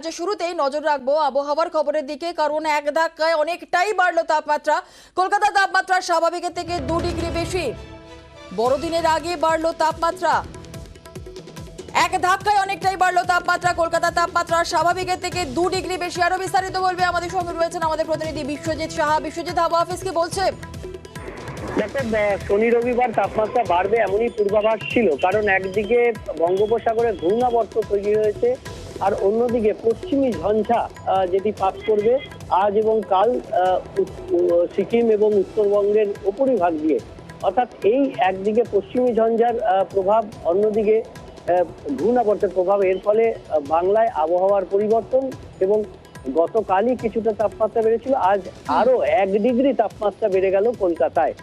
শুরুতেই নজর রাখবো আবহাওয়ার খবরের দিকে, কারণ এক ধাক্কায় অনেকটাই বাড়লো তাপমাত্রা। কলকাতার তাপমাত্রা স্বাভাবিকের থেকে 2 ডিগ্রি বেশি। বড়দিনের আগে বাড়লো তাপমাত্রা, এক ধাক্কায় অনেকটাই বাড়লো তাপমাত্রা। কলকাতার তাপমাত্রা স্বাভাবিকের থেকে 2 ডিগ্রি বেশি। আরো বিস্তারিত বলবে আমাদের সঙ্গে রয়েছেন আমাদের প্রতিনিধি বিশ্বজিৎ সাহা। বিশ্বজিৎ, আবহাওয়া অফিস কি বলছে? দেখো, শনি রবিবার তাপমাত্রা বাড়বে এমনই পূর্বাভাস ছিল, কারণ একদিকে বঙ্গোপসাগরে ঘূর্ণাবর্ত তৈরি হয়েছে, আর অন্যদিকে পশ্চিমী ঝঞ্ঝা যেটি পাস করবে আজ এবং কাল সিকিম এবং উত্তরবঙ্গের উপরিভাগ দিয়ে। অর্থাৎ এই একদিকে পশ্চিমী ঝঞ্ঝার প্রভাব, অন্যদিকে ঘূর্ণাবর্তের প্রভাব, এর ফলে বাংলায় আবহাওয়ার পরিবর্তন। এবং গতকালই কিছুটা তাপমাত্রা বেড়েছিল, আজ আরো 1 ডিগ্রি তাপমাত্রা বেড়ে গেল কলকাতায়।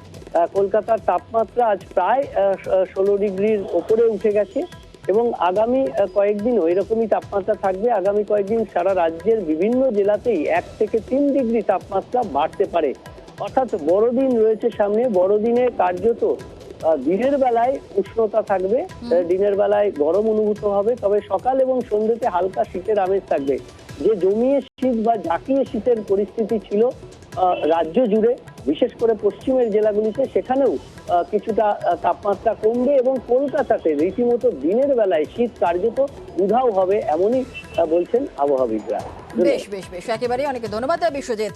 কলকাতার তাপমাত্রা আজ প্রায় 16 ডিগ্রির ওপরে উঠে গেছে এবং আগামী কয়েকদিনও এরকমই তাপমাত্রা থাকবে। আগামী কয়েকদিন সারা রাজ্যের বিভিন্ন জেলাতেই 1 থেকে 3 ডিগ্রি তাপমাত্রা বাড়তে পারে। অর্থাৎ বড়দিন রয়েছে সামনে। বড়দিনে কার্যত দিনের বেলায় উষ্ণতা থাকবে, দিনের বেলায় গরম অনুভূত হবে, তবে সকাল এবং সন্ধ্যেতে হালকা শীতের আমেজ থাকবে। যে জমিয়ে শীত বা জাঁকিয়ে শীতের পরিস্থিতি ছিল রাজ্য জুড়ে, বিশেষ করে পশ্চিমের জেলাগুলিতে, সেখানেও কিছুটা তাপমাত্রা কমবে এবং কলকাতাতে রীতিমতো দিনের বেলায় শীত কার্যত উধাও হবে, এমনই বলছেন আবহাওয়াবিদরা। বেশ বেশ বেশ, একেবারেই অনেকে ধন্যবাদ বিশ্বজিৎ।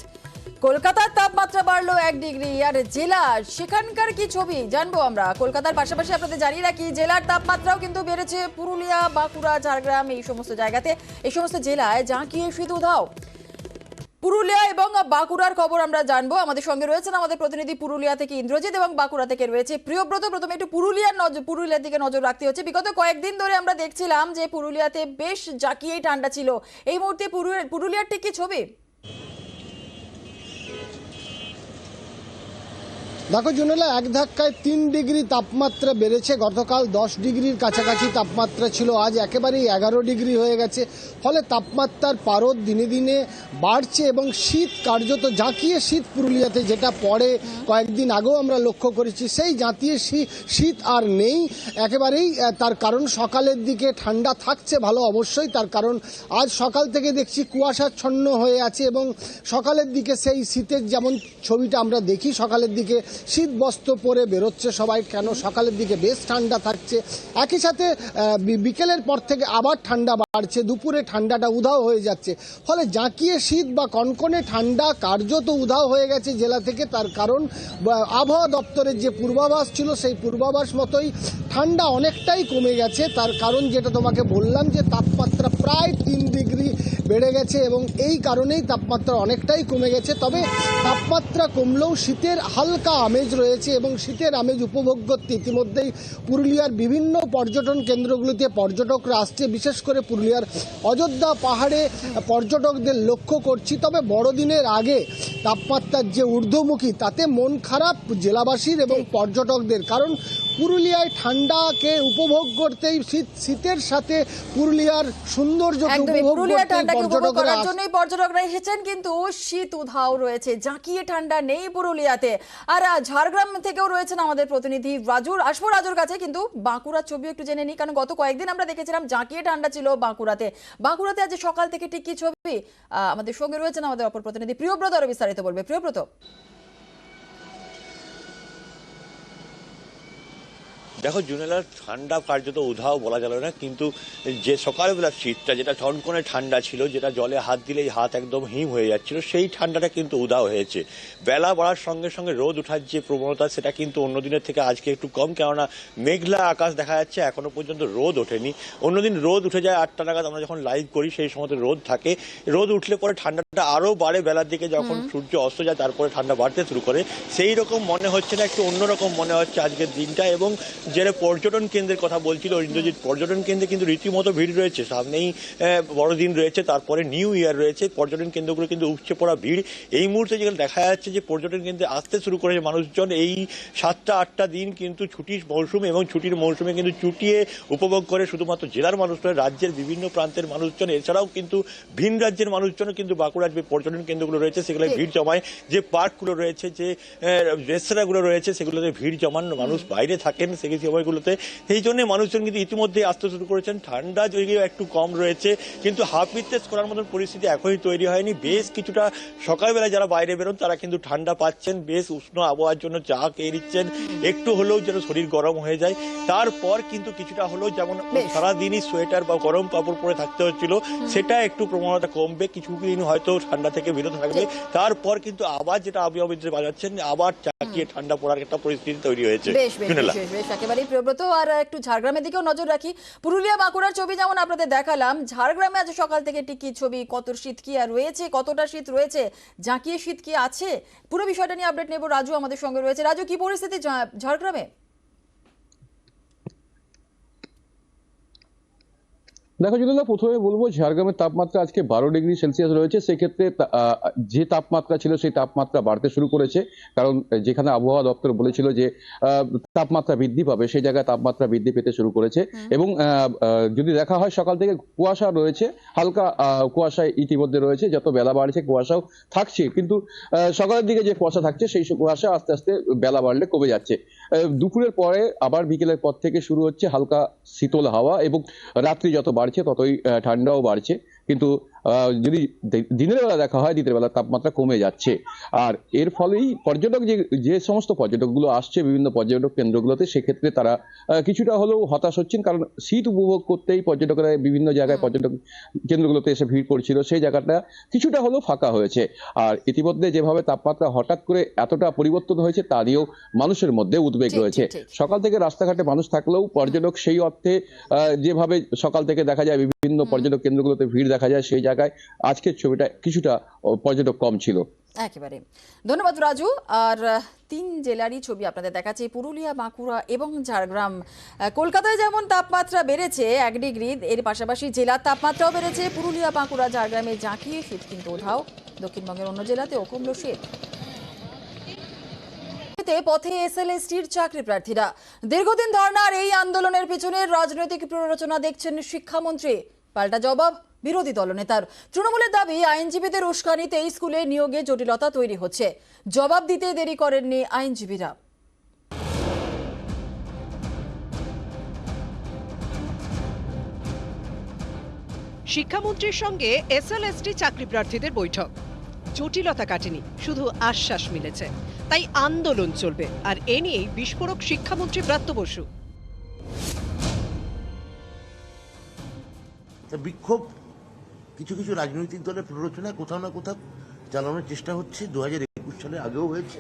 কলকাতার তাপমাত্রা বাড়লো 1 ডিগ্রি, আর জেলা সেখানকার কি ছবি জানবো আমরা। কলকাতার পাশাপাশি আপনাদের জানিয়ে রাখি জেলার তাপমাত্রাও কিন্তু বেড়েছে। পুরুলিয়া, বাঁকুড়া, ঝাড়গ্রাম, এই সমস্ত জায়গাতে, এই সমস্ত জেলায় জাঁকিয়ে শীত উধাও। পুরুলিয়া এবং বাঁকুড়ার খবর আমরা জানবো। আমাদের সঙ্গে রয়েছেন আমাদের প্রতিনিধি পুরুলিয়া থেকে ইন্দ্রজিৎ, এবং বাঁকুড়া থেকে রয়েছে প্রিয়ব্রত। প্রথমে একটু পুরুলিয়ার দিকে নজর রাখতে হচ্ছে। বিগত কয়েকদিন ধরে আমরা দেখছিলাম যে পুরুলিয়াতে বেশ জাঁকিয়েই ঠান্ডা ছিল। এই মুহূর্তে পুরুলিয়ার ঠিক কি ছবি? দেখো জুনেলা, এক ধাক্কায় 3 ডিগ্রি তাপমাত্রা বেড়েছে। গতকাল 10 ডিগ্রির কাছাকাছি তাপমাত্রা ছিল, আজ একেবারেই 11 ডিগ্রি হয়ে গেছে। ফলে তাপমাত্রার পারদ দিনে দিনে বাড়ছে এবং শীত কার্যত জাঁকিয়ে শীত পুরুলিয়াতে যেটা পড়ে কয়েকদিন আগেও আমরা লক্ষ্য করেছি, সেই জাঁকিয়ে শীত আর নেই একেবারেই। তার কারণ সকালের দিকে ঠান্ডা থাকছে ভালো, অবশ্যই। তার কারণ আজ সকাল থেকে দেখছি কুয়াশাচ্ছন্ন হয়ে আছে এবং সকালের দিকে সেই শীতের যেমন ছবিটা আমরা দেখি, সকালের দিকে শীত বস্ত্র পরে বেরোচ্ছে সবাই, কেন সকালের দিকে বেশ ঠান্ডা থাকছে। একই সাথে বিকেলের পর থেকে আবার ঠান্ডা বাড়ছে, দুপুরে ঠান্ডাটা উধাও হয়ে যাচ্ছে। ফলে জাঁকিয়ে শীত বা কনকনে ঠান্ডা কার্যত উধাও হয়ে গেছে জেলা থেকে। তার কারণ আবহাওয়া দপ্তরের যে পূর্বাভাস ছিল সেই পূর্বাভাস মতোই ঠান্ডা অনেকটাই কমে গেছে। তার কারণ যেটা তোমাকে বললাম, যে তাপমাত্রা প্রায় 3 ডিগ্রি বেড়ে গেছে এবং এই কারণেই তাপমাত্রা অনেকটাই কমে গেছে। তবে তাপমাত্রা কমলেও শীতের হালকা আমেজ রয়েছে এবং শীতের আমেজ উপভোগ করতে ইতিমধ্যেই পুরুলিয়ার বিভিন্ন পর্যটন কেন্দ্রগুলিতে পর্যটকরা আসছে। বিশেষ করে পুরুলিয়ার অযোধ্যা পাহাড়ে পর্যটকদের লক্ষ্য করছি। তবে বড়দিনের আগে তাপমাত্রার যে ঊর্ধ্বমুখী, তাতে মন খারাপ জেলাবাসীর এবং পর্যটকদের। কারণ পুরুলিয়ায় ঠান্ডাকে উপভোগ করতেই শীতের সাথে পুরুলিয়ার সৌন্দর্যকে উপভোগ করার জন্যই পর্যটকরা এসেছেন, কিন্তু শীত উধাও রয়েছে, জাঁকিয়ে ঠান্ডা নেই পুরুলিয়াতে। আর ঝাড়গ্রাম থেকেও রয়েছেন আমাদের প্রতিনিধি রাজুর। আসবো রাজুর কাছে, কিন্তু বাঁকুড়ার ছবি একটু জেনে নিই, কারণ গত কয়েকদিন আমরা দেখেছিলাম জাঁকিয়ে ঠান্ডা ছিল বাঁকুড়াতে। আজ সকাল থেকে ঠিক কি ছবি? আমাদের সঙ্গে রয়েছেন আমাদের অপর প্রতিনিধি প্রিয়ব্রত, আরো বিস্তারিত বলবে। প্রিয়ব্রত। দেখো জুনেলার ঠান্ডা কার্যত উধাও বলা গেল না, কিন্তু যে সকালবেলার শীতটা, যেটা ঝনকনে ঠান্ডা ছিল, যেটা জলে হাত দিলেই হাত একদম হিম হয়ে যাচ্ছিল, সেই ঠান্ডাটা কিন্তু উধাও হয়েছে। বেলা বাড়ার সঙ্গে সঙ্গে রোদ ওঠার যে প্রবণতা, সেটা কিন্তু অন্য দিনের থেকে আজকে একটু কম, কেননা মেঘলা আকাশ দেখা যাচ্ছে, এখনো পর্যন্ত রোদ ওঠেনি। অন্যদিন রোদ উঠে যায় 8টা নাগাদ, আমরা যখন লাইভ করি সেই সময় রোদ থাকে। রোদ উঠলে পরে ঠান্ডাটা আরও বাড়ে বেলার দিকে, যখন সূর্য অস্ত যায় তারপরে ঠান্ডা বাড়তে শুরু করে। সেই রকম মনে হচ্ছে না, একটু অন্যরকম মনে হচ্ছে আজকের দিনটা। এবং যেটা পর্যটন কেন্দ্রের কথা বলছিল ইন্দ্রজিৎ, পর্যটন কেন্দ্রে কিন্তু রীতিমতো ভিড় রয়েছে। সামনেই বড়দিন রয়েছে, তারপরে নিউ ইয়ার রয়েছে, পর্যটন কেন্দ্রগুলো কিন্তু উপচে পড়া ভিড়। এই মুহূর্তে যেখানে দেখা যাচ্ছে যে পর্যটন কেন্দ্রে আসতে শুরু করেছে মানুষজন। এই 7টা-8টা দিন কিন্তু ছুটির মৌসুম, এবং ছুটির মৌসুমে কিন্তু চুটিয়ে উপভোগ করে শুধুমাত্র জেলার মানুষ নয়, রাজ্যের বিভিন্ন প্রান্তের মানুষজন, এছাড়াও কিন্তু ভিন রাজ্যের মানুষজনও কিন্তু বাঁকুড়ার যে পর্যটন কেন্দ্রগুলো রয়েছে সেগুলো ভিড় জমায়। যে পার্কগুলো রয়েছে, যে রেস্তোরাঁগুলো রয়েছে, সেগুলোতে ভিড় জমান মানুষ বাইরে থাকেন, এই সময়গুলোতে। সেই জন্য মানুষজন কিন্তু ইতিমধ্যে আসতে শুরু করেছেন। ঠান্ডা যদিও একটু কম রয়েছে, কিন্তু হাফ ইতেস করার মতন পরিস্থিতি এখনই তৈরি হয়নি। বেশ কিছুটা সকালবেলায় যারা বাইরে বেরোন তারা কিন্তু ঠান্ডা পাচ্ছেন, বেশ উষ্ণ আবহাওয়ার জন্য চা খেয়ে নিচ্ছেন, একটু হলেও যেন শরীর গরম হয়ে যায়। তারপর কিন্তু কিছুটা হলেও যেমন সারাদিনই সোয়েটার বা গরম কাপড় পরে থাকতে হচ্ছিল, সেটা একটু প্রবণতা কমবে, কিছুদিন হয়তো ঠান্ডা থেকে বিরত থাকবে। তারপর কিন্তু আবার যেটা আবহাওয়া বাজাচ্ছেন, আবার চাকিয়ে ঠান্ডা পড়ার একটা পরিস্থিতি তৈরি হয়েছে। বেশ একেবারেই প্রিয়ব্রত। আর একটু ঝাড়গ্রামের দিকেও নজর রাখি। পুরুলিয়া বাঁকুড়ার ছবি যেমন আপনাদের দেখালাম, ঝাড়গ্রামে আজ সকাল থেকে ঠিক কি ছবি, কত শীত কি আর রয়েছে, কতটা শীত রয়েছে, জাঁকিয়ে শীত কি আছে, পুরো বিষয়টা নিয়ে আপডেট নেব। রাজু আমাদের সঙ্গে রয়েছে। রাজু, কি পরিস্থিতি ঝাড়গ্রামে? দেখো জুনেলা, প্রথমে বলবো ঝাড়গ্রামের তাপমাত্রা আজকে 12 ডিগ্রি সেলসিয়াস রয়েছে। সেক্ষেত্রে যে তাপমাত্রা ছিল সেই তাপমাত্রা বাড়তে শুরু করেছে, কারণ যেখানে আবহাওয়া দপ্তর বলেছিল যে তাপমাত্রা বৃদ্ধি পাবে, সেই জায়গায় তাপমাত্রা বৃদ্ধি পেতে শুরু করেছে। এবং যদি দেখা হয় সকাল থেকে কুয়াশা রয়েছে, হালকা কুয়াশা ইতিমধ্যে রয়েছে, যত বেলা বাড়ছে কুয়াশাও থাকছে, কিন্তু সকালের দিকে যে কুয়াশা থাকছে সেই কুয়াশা আস্তে আস্তে বেলা বাড়লে কমে যাচ্ছে। দুপুরের পরে আবার বিকেলের পর থেকে শুরু হচ্ছে হালকা শীতল হাওয়া, এবং রাত্রি যত বাড়ছে ততই ঠান্ডাও বাড়ছে। কিন্তু যদি দিনের বেলা দেখা হয়, দিনের বেলা তাপমাত্রা কমে যাচ্ছে। আর এর ফলেই পর্যটক যে সমস্ত পর্যটকগুলো আসছে বিভিন্ন পর্যটক কেন্দ্রগুলোতে, সেক্ষেত্রে তারা কিছুটা হলেও হতাশ হচ্ছেন, কারণ শীত উপভোগ করতেই পর্যটকরা বিভিন্ন জায়গায় পর্যটক কেন্দ্রগুলোতে এসে ভিড় করছিল, সেই জায়গাটা কিছুটা হলেও ফাঁকা হয়েছে। আর ইতিমধ্যে যেভাবে তাপমাত্রা হঠাৎ করে এতটা পরিবর্তন হয়েছে তা নিয়েও মানুষের মধ্যে উদ্বেগ রয়েছে। সকাল থেকে রাস্তাঘাটে মানুষ থাকলেও পর্যটক সেই অর্থে যেভাবে সকাল থেকে দেখা যায় বিভিন্ন পর্যটক কেন্দ্রগুলোতে ভিড় দেখা যায়, সেই জায়গায় আজকের ছবিটা কিছুটা পর্যটক কম ছিল। একেবারে ধন্যবাদ রাজু। আর 3 জেলারই ছবি আপনাদের দেখাচ্ছি, পুরুলিয়া, বাঁকুড়া এবং ঝাড়গ্রাম। কলকাতায় যেমন তাপমাত্রা বেড়েছে 1 ডিগ্রি, এর পাশাপাশি জেলার তাপমাত্রাও বেড়েছে। পুরুলিয়া, বাঁকুড়া, ঝাড়গ্রামে জাঁকিয়ে শীত কিন্তু উধাও। দক্ষিণবঙ্গের অন্য জেলাতেও কমল শীত। পথে এসএলএসটির চাকরি প্রার্থীরা। দীর্ঘদিন ধর্নার এই আন্দোলনের পিছনে রাজনৈতিক প্ররোচনা দেখছেন শিক্ষামন্ত্রী। পাল্টা জবাব বিরোধী দলনেতার। তৃণমূলের দাবি, আইনজীবীদের উস্কানিতে স্কুলে নিয়োগে জটিলতা তৈরি হচ্ছে। জবাব দিতে দেরি করেননি আইনজীবীরা। শিক্ষামন্ত্রীর সঙ্গে এসএলএসটি চাকরি প্রার্থীদের বৈঠক। জটিলতা কাটেনি, শুধু আশ্বাস মিলেছে। তাই আন্দোলন চলবে, আর এ নিয়েই বিস্ফোরক শিক্ষামন্ত্রী ব্রাত্য বসু। বিক্ষোভ কিছু কিছু রাজনৈতিক দলের প্ররোচনায় কোথাও না কোথাও চালানোর চেষ্টা হচ্ছে। 2021 সালে আগেও হয়েছে,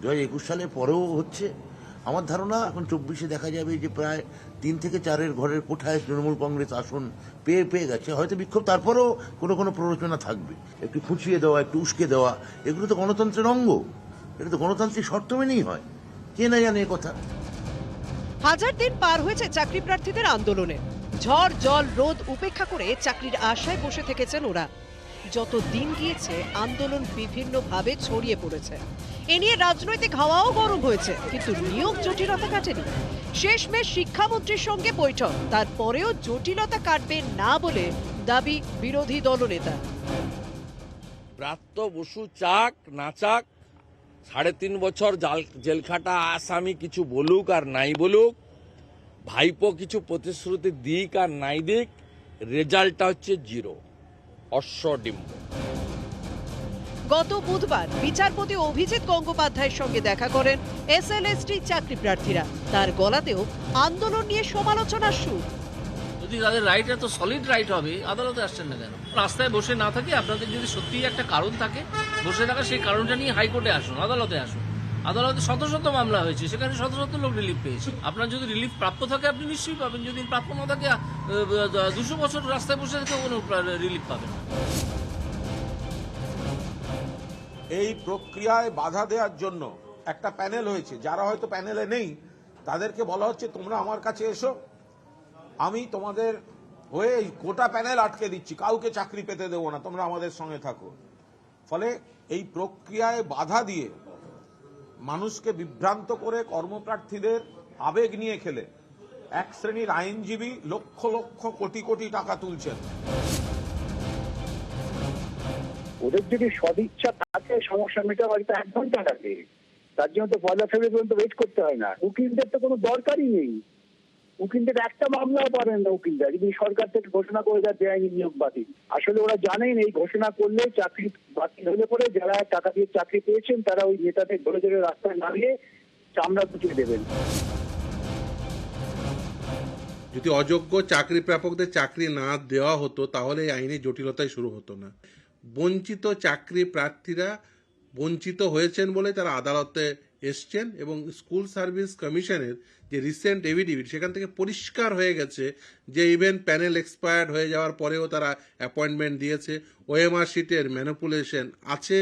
2021 সালের পরেও হচ্ছে। আমার ধারণা এখন 24-এ দেখা যাবে যে প্রায় 3 থেকে 4 ঘরের কোঠায় তৃণমূল কংগ্রেস আসন পেয়ে গেছে। হয়তো বিক্ষোভ তারপরেও কোনো প্ররোচনা থাকবে, একটু খুঁচিয়ে দেওয়া, একটু উস্কে দেওয়া। এগুলো তো গণতন্ত্রের অঙ্গ, এটা তো গণতান্ত্রিক শর্ত মেনেই হয়। কে না জানে কথা। 1000 দিন পার হয়েছে চাকরি প্রার্থীদের আন্দোলনে। ঝড় জল রোদ উপেক্ষা করে চাকরির আশায় বসে থেকেছেন ওরা। যত দিন গিয়েছে আন্দোলন বিভিন্নভাবে ছড়িয়ে পড়েছে। এ নিয়ে রাজনৈতিক হাওয়াও গরম হয়েছে, কিন্তু নিয়োগ জটিলতা কাটেনি। শেষমেশ শিক্ষামন্ত্রীর সঙ্গে বৈঠক, তারপরেও জটিলতা কাটবে না বলে দাবি বিরোধী দলনেতা। ব্রাত্য বসু চাক না চাক, 3.5 বছর জেলখাটা আসামি কিছু বলুক আর নাই বলুক, ভাইপো কিছু প্রতিশ্রুতি দিক আর নাই দিক, রেজাল্টটা হচ্ছে 0, অশ্বডিম্ব। গত বুধবার বিচারপতি অভিজিৎ গঙ্গোপাধ্যায়ের সঙ্গে দেখা করেন এসএলএসটি চাকরি প্রার্থীরা। তার গলাতেও আন্দোলন নিয়ে সমালোচনার সুর। যদি তাদের রাইট এত সলিড রাইট হবে, আদালতে আসছেন না কেন? রাস্তায় বসে না থাকে, আপনাদের যদি সত্যিই একটা কারণ থাকে বসে থাকা, সেই কারণটা নিয়ে হাইকোর্টে আসুন, আদালতে আসুন। আদালতে শত শত মামলা হয়েছে, সেখানে শত শত লোক রিলিফ পেয়েছে। আপনার যদি রিলিফ প্রাপ্য থাকে আপনি নিশ্চয়ই পাবেন, যদি প্রাপ্য না থাকে 200 বছর রাস্তায় বসে থেকে কোনো রিলিফ পাবেন না। এই প্রক্রিয়ায় বাধা দেওয়ার জন্য একটা প্যানেল হয়েছে। যারা হয়তো প্যানেলে নেই তাদেরকে বলা হচ্ছে তোমরা আমার কাছে এসো, আমি তোমাদের হয়ে গোটা প্যানেল আটকে দিচ্ছি, কাউকে চাকরি পেতে দেবো না, তোমরা আমাদের সঙ্গে থাকো। ফলে এই প্রক্রিয়ায় বাধা দিয়ে মানুষকে বিভ্রান্ত করে কর্মপ্রার্থীদের আবেগ নিয়ে খেলে এক শ্রেণীর আইনজীবী লক্ষ লক্ষ কোটি কোটি টাকা তুলছেন। ওদের যদি সদিচ্ছা থাকে সমস্যা মেটাবার 1 ঘন্টা লাগে, তার জন্য তো 1 ফেব্রুয়ারি পর্যন্ত ওয়েট করতে হয় না। উকিলদের তো কোনো দরকারই নেই, উকিলদের একটা মামলাও পারেন না উকিলরা, যদি সরকার থেকে ঘোষণা করে দেয় বেআইনি নিয়োগ বাতিল। আসলে ওরা জানেন এই ঘোষণা করলে চাকরি বাতিল হলে পরে যারা টাকা দিয়ে চাকরি পেয়েছেন তারা ওই নেতাদের ধরে ধরে রাস্তায় নামিয়ে চামড়া কুচিয়ে দেবেন। যদি অযোগ্য চাকরি প্রাপকদের চাকরি না দেওয়া হতো তাহলে এই আইনের জটিলতাই শুরু হতো না। বঞ্চিত চাকরি প্রার্থীরা বঞ্চিত হয়েছেন বলে তারা আদালতে এসছেন এবং স্কুল সার্ভিস কমিশনের যে রিসেন্ট এভিডেভিট সেখান থেকে পরিষ্কার হয়ে গেছে যে ইভেন প্যানেল এক্সপায়ার্ড হয়ে যাওয়ার পরেও তারা অ্যাপয়েন্টমেন্ট দিয়েছে, ওএমআর শিটের ম্যানিপুলেশন আছে,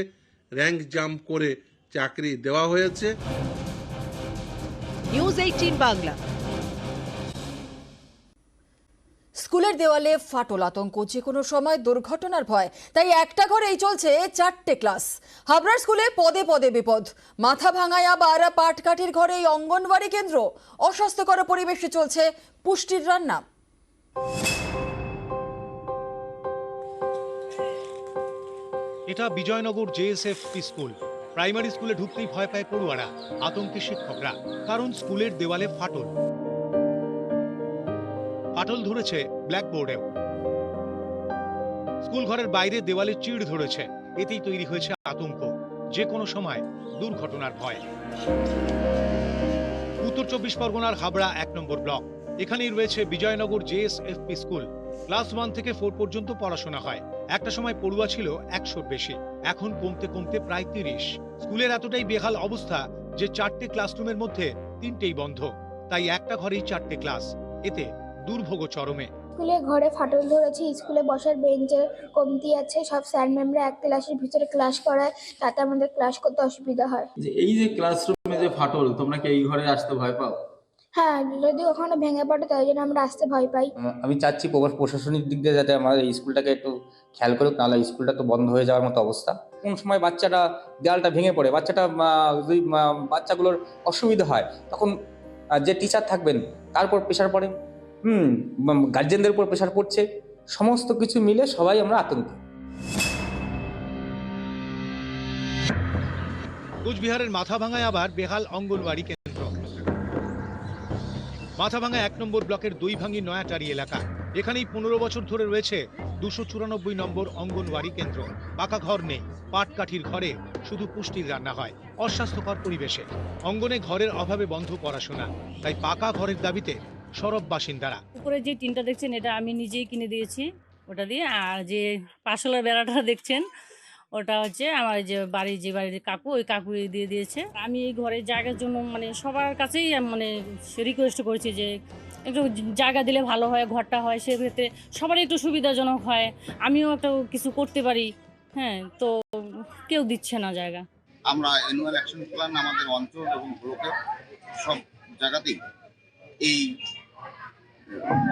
র্যাঙ্ক জাম্প করে চাকরি দেওয়া হয়েছে। নিউজ 18 বাংলা। স্কুলের দেওয়ালে ফাটল আতঙ্ক, যে কোনো সময় দুর্ঘটনার ভয়, তাই একটা ঘরেই চলছে 4টে ক্লাস। হাবড়ার স্কুলে পদে পদে বিপদ, মাথা ভাঙায় আবার পাটকাঠির ঘরেই অঙ্গনওয়াড়ি কেন্দ্র। অস্বাস্থ্যকর পরিবেশে চলছে পুষ্টির রান্না। এটা বিজয়নগর জেএসএফপি স্কুল। প্রাইমারি স্কুলে ঢুকতেই ভয় পায় পড়ুয়ারা, আতঙ্কে শিক্ষকরা, কারণ স্কুলের দেওয়ালে ফাটল। ফাটল ধরেছে ব্ল্যাকবোর্ডেও। স্কুল ঘরের বাইরে দেওয়ালে চিড় ধরেছে, এতেই তৈরি হয়েছে আতঙ্ক, যে কোনো সময় দুর্ঘটনার ভয়। উত্তর 24 পরগনার হাবড়া 1 নম্বর ব্লক, এখানেই রয়েছে বিজয়নগর জেএসএফপি স্কুল। ক্লাস 1 থেকে 4 পর্যন্ত পড়াশোনা হয়। একটা সময় পড়ুয়া ছিল 100-র বেশি, এখন কমতে কমতে প্রায় 30। স্কুলের এতটাই বেহাল অবস্থা যে 4টে ক্লাসরুমের মধ্যে 3টেই বন্ধ, তাই একটা ঘরেই 4টে ক্লাস, এতে দুর্ভোগ চরমে। স্কুলে ঘরে ফাটল ধরেছে, স্কুলে বসার বেঞ্চের কমতি আছে, সব স্যার ম্যামরা এক ক্লাসের ভিতরে ক্লাস করায়, তাতে আমাদের ক্লাস করতে অসুবিধা হয়। এই যে ক্লাসরুমে যে ফাটল, তোমরা কি এই ঘরে আসতে ভয় পাও? হ্যাঁ, যদি ওখানে ভেঙে পড়ে তাই জন্য আমরা আসতে ভয় পাই। আমি চাচ্ছি প্রশাসনিক দিক দিয়ে যাতে আমাদের এই স্কুলটাকে একটু খেয়াল করুক, নাহলে স্কুলটা তো বন্ধ হয়ে যাওয়ার মতো অবস্থা। কোন সময় বাচ্চাটা দেওয়ালটা ভেঙে পড়ে, যদি বাচ্চাগুলোর অসুবিধা হয় তখন যে টিচার থাকবেন তারপর প্রেশার পড়ে, গার্জেনদের উপর প্রেশার পড়ছে, সমস্ত কিছু মিলে সবাই আমরা আতঙ্কে। কোচবিহারের মাথাভাঙায় আবার বেহাল অঙ্গনওয়াড়ি কেন্দ্র। মাথাভাঙা 1 নম্বর ব্লকের দইভাঙ্গি নয়াটারি এলাকা, এখানেই 15 বছর ধরে রয়েছে 294 নম্বর অঙ্গনওয়াড়ি কেন্দ্র। পাকা ঘর নেই, পাটকাঠির ঘরে শুধু পুষ্টির রান্না হয়, অস্বাস্থ্যকর পরিবেশে। অঙ্গনে ঘরের অভাবে বন্ধ পড়াশোনা, তাই পাকা ঘরের দাবিতে সরব বাসিন্দারা। উপরে যে টিনটা দেখছেন এটা আমি নিজেই কিনে দিয়েছি ওটা দিয়ে, আর যে পাশলের বেড়াটা দেখছেন ওটা হচ্ছে আমার যে বাড়ির কাকু, ওই কাকু দিয়ে দিয়েছে। আমি এই ঘরের জায়গার জন্য মানে সবার কাছেই মানে রিকোয়েস্ট করেছি যে একটু জায়গা দিলে ভালো হয়, ঘরটা হয় সেক্ষেত্রে সবারই একটু সুবিধাজনক হয়, আমিও একটা কিছু করতে পারি। হ্যাঁ, তো কেউ দিচ্ছে না জায়গা। আমরা অ্যানুয়াল অ্যাকশন প্ল্যান আমাদের অঞ্চল এবং ব্লকের সব জায়গাতেই এই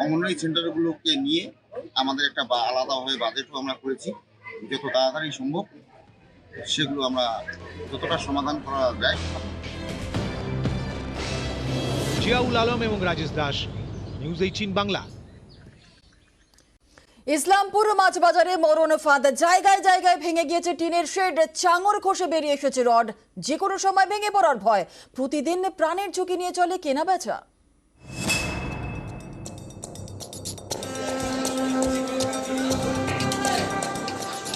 অঙ্গনওয়াড়ি সেন্টারগুলোকে নিয়ে আমাদের একটা আলাদাভাবে বাজেটও আমরা করেছি। যত তাড়াতাড়ি সম্ভব সেগুলো আমরা যতটা সমাধান করা যায়। জিয়াউল আলম এবং রাজেশ দাস, নিউজ 18 বাংলা। ইসলামপুর মাছ বাজারে মরণ ফাঁদ, জায়গায় জায়গায় ভেঙে গিয়েছে টিনের শেড, চাঙর খসে বেরিয়ে এসেছে রড, যে কোনো সময় ভেঙে পড়ার ভয়। প্রতিদিন প্রাণের ঝুঁকি নিয়ে চলে কেনা বেচা।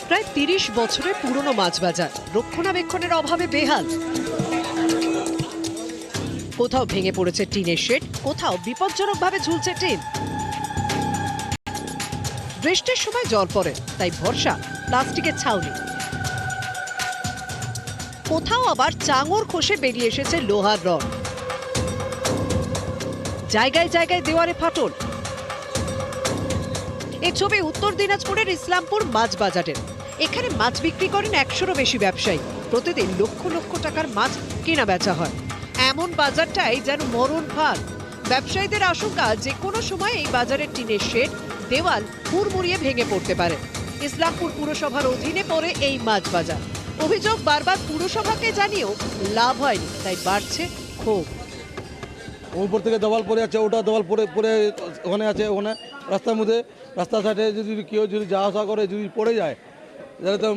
প্রায় 30 বছরের পুরনো মাছ বাজার রক্ষণাবেক্ষণের অভাবে বেহাল। কোথাও ভেঙে পড়েছে টিনের শেড, কোথাও বিপজ্জনকভাবে ঝুলছে টিন। বৃষ্টির সময় জল পড়ে, তাই ভরসা প্লাস্টিকের ছাউনি। কোথাও আবার চাঙর খসে বেরিয়ে এসেছে লোহার রড। জায়গায় জায়গায় দেওয়ালে ফাটল। এই ছবি উত্তর দিনাজপুরের ইসলামপুর মাছ বাজারের। এখানে মাছ বিক্রি করেন 100-রও বেশি ব্যবসায়ী। প্রতিদিন লক্ষ লক্ষ টাকার মাছ কেনা বেচা হয়। এমন বাজারটাই যেন মরণ ফাঁদ। ব্যবসায়ীদের আশঙ্কা যে কোনো সময় এই বাজারের টিনের শেড, দেওয়াল হুড়মুড়িয়ে ভেঙে পড়তে পারে। ইসলামপুর পুরসভার অধীনে পড়ে এই মাছ বাজার। অভিযোগ বারবার পুরসভাকে জানিয়েও লাভ হয়নি, তাই বাড়ছে ক্ষোভ। উপর থেকে দেওয়াল পড়ে আছে, ওটা দেওয়াল পড়ে ওখানে আছে, ওখানে রাস্তার মধ্যে, রাস্তার সাইডে যদি কেউ যদি যাওয়া আসা করে, যদি পড়ে যায় তাহলে তো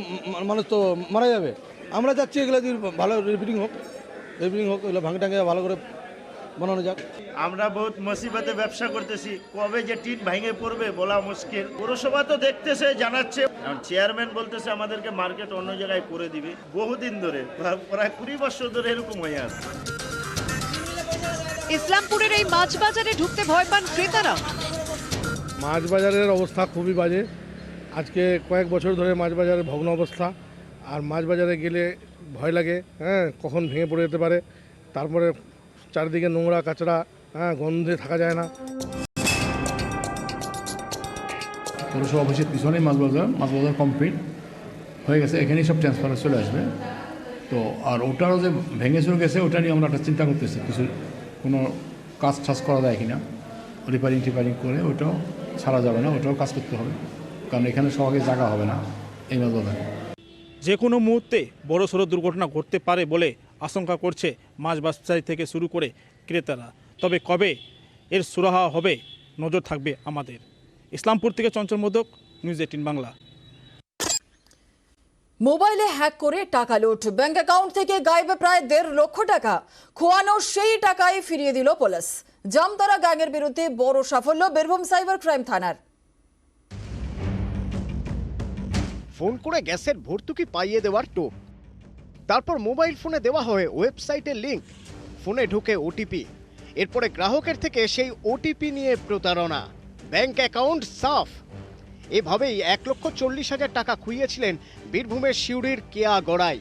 মানুষ তো মারা যাবে। আমরা চাচ্ছি এগুলো যদি ভালো রিপেয়ারিং হোক, রিপেয়ারিং হোক, ওগুলো ভাঙে টাঙে ভালো করে বানানো যাক। আমরা বহুত মুসিবতে ব্যবসা করতেছি, কবে যে টিন ভেঙে পড়বে বলা মুশকিল। পৌরসভা তো দেখতেছে, জানাচ্ছে, চেয়ারম্যান বলতেছে আমাদেরকে মার্কেট অন্য জায়গায় করে দিবে। বহুদিন ধরে, প্রায় 20 বছর ধরে এরকম হয়ে আছে। ইসলামপুরের এই মাছ বাজারে ঢুকতে ভয় পান ক্রেতারা। মাছ বাজারের অবস্থা খুবই বাজে। আজকে কয়েক বছর ধরে মাছ বাজারের ভগ্ন অবস্থা। আর মাছ বাজারে গেলে ভয় লাগে, কখন ভেঙে পড়ে যেতে পারে। তারপরে চারিদিকে নোংরা কাচড়া, গন্ধে থাকা যায় না। পৌরসভা অফিসের পিছনেই মাছ বাজার কমপ্লিট হয়ে গেছে, এখানেই সব ট্রান্সফার চলে আসবে। তো আর ওটারও যে ভেঙে চলে গেছে, ওটা নিয়ে আমরা একটা চিন্তা করতেছি, কিছু কোনো কাজ টাজ করা যায় কিনা, রিপেয়ারিং করে ওটাও ছাড়া যাবে না, ওটাও কাজ করতে হবে, কারণ এখানে সবাইকে জায়গা হবে না এই মাছ বাজারে। যে কোনো মুহূর্তে বড়সড় দুর্ঘটনা ঘটতে পারে বলে আশঙ্কা করছে মাছ ব্যবসায়ী থেকে শুরু করে ক্রেতারা। তবে কবে এর সুরাহা হবে, নজর থাকবে আমাদের। ইসলামপুর থেকে চঞ্চল মোদক, নিউজ 18 বাংলা। মোবাইলে হ্যাক করে টাকা লুট, ব্যাংক অ্যাকাউন্ট থেকে গায়েব প্রায় 1.5 লক্ষ টাকা। খোয়ানো সেই টাকাই ফিরিয়ে দিল পুলিশ। জামতারা গ্যাংয়ের বিরুদ্ধে বড় সাফল্য বীরভূম সাইবার ক্রাইম থানার। ফোন করে গ্যাসের ভর্তুকি পাইয়ে দেওয়ার টোপ, তারপর মোবাইল ফোনে দেওয়া হয় ওয়েবসাইটের লিংক, ফোনে ঢুকে ওটিপি, এরপরে গ্রাহকের থেকে সেই ওটিপি নিয়ে প্রতারণা, ব্যাংক অ্যাকাউন্ট সাফ। এভাবেই 1,40,000 টাকা খুইয়েছিলেন বীরভূমের সিউড়ির কেয়া গড়াই।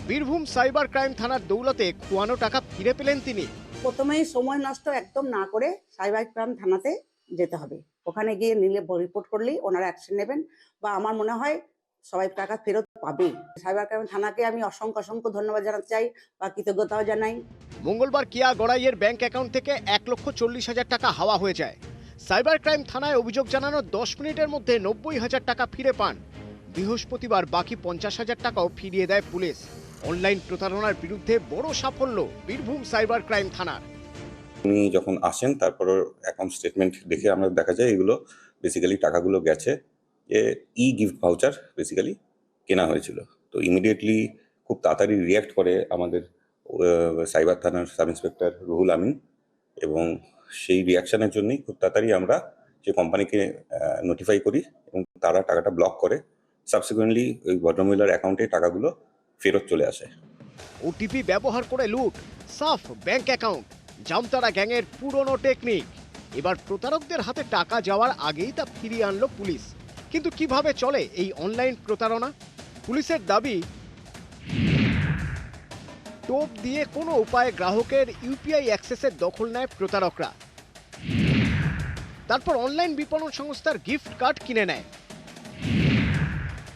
বীরভূম সাইবার ক্রাইম থানার দৌলতে খোয়ানো টাকা ফিরে পেলেন তিনি। প্রথমেই সময় নষ্ট একদম না করে সাইবার ক্রাইম থানাতে যেতে হবে। ওখানে গিয়ে নিলে রিপোর্ট করলেই ওনারা অ্যাকশন নেবেন, বা আমার মনে হয় সবাই টাকা ফেরত পাবে। সাইবার ক্রাইম থানাকে আমি অসংখ্য ধন্যবাদ জানাতে চাই বা কৃতজ্ঞতাও জানাই। মঙ্গলবার কিয়া গড়াইয়ের ব্যাংক অ্যাকাউন্ট থেকে 1,40,000 টাকা হাওয়া হয়ে যায়। সাইবার ক্রাইম থানায় অভিযোগ জানানোর 10 মিনিটের মধ্যে 90,000 টাকা ফিরে পান। বৃহস্পতিবার বাকি 50,000 টাকাও ফিরিয়ে দেয় পুলিশ। অনলাইন প্রতারণার বিরুদ্ধে বড় সাফল্য বীরভূম সাইবার ক্রাইম থানার। উনি যখন আসেন তারপর অ্যাকাউন্ট স্টেটমেন্ট দেখে আমরা দেখা যায় এগুলো বেসিক্যালি টাকাগুলো গেছে যে গিফট ভাউচার বেসিক্যালি কেনা হয়েছিল। তো ইমিডিয়েটলি খুব তাড়াতাড়ি রিয়্যাক্ট করে আমাদের সাইবার থানার সাব ইন্সপেক্টর রুহুল আমিন, এবং সেই রিয়াকশনের জন্যই খুব তাড়াতাড়ি আমরা যে কোম্পানিকে নোটিফাই করি এবং তারা টাকাটা ব্লক করে। সাবসিকুয়েন্টলি ওই ভদ্রমহিলার অ্যাকাউন্টে টাকাগুলো ফেরত চলে আসে। ওটিপি ব্যবহার করে লুট, সাফ ব্যাংক অ্যাকাউন্ট, জামতারা গ্যাংয়ের পুরনো টেকনিক। এবার প্রতারকদের হাতে টাকা যাওয়ার আগেই তা ফিরিয়ে আনলো পুলিশ। কিন্তু কিভাবে চলে এই অনলাইন প্রতারণা? পুলিশের দাবি, টোপ দিয়ে কোনো উপায়ে গ্রাহকের ইউপিআই অ্যাক্সেসের দখল নেয় প্রতারকরা। তারপর অনলাইন বিপণন সংস্থার গিফট কার্ড কিনে নেয়।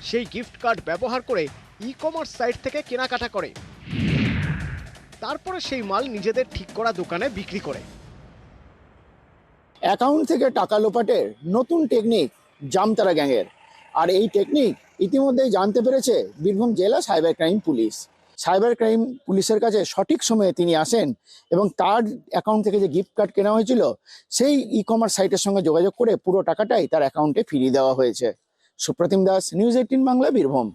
সেই গিফট কার্ড ব্যবহার করে ই-কমার্স সাইট থেকে কেনাকাটা করে। তারপরে সেই মাল নিজেদের ঠিক করা দোকানে বিক্রি করে। অ্যাকাউন্ট থেকে টাকা লোপাটের নতুন টেকনিক জামতারা গ্যাংয়ের, আর এই টেকনিক ইতিমধ্যেই জানতে পেরেছে বীরভূম জেলা cyber crime police. Cyber crime পুলিশের কাছে সঠিক সময়ে তিনি আসেন এবং তার অ্যাকাউন্ট থেকে যে গিফট কার্ড কেনা হয়েছিল সেই ই-কমার্স সাইটের সঙ্গে যোগাযোগ করে পুরো টাকাটাই তার অ্যাকাউন্টে ফিরিয়ে দেওয়া হয়েছে। সুপ্রতিম দাস, নিউজ 18 বাংলা, বীরভূম।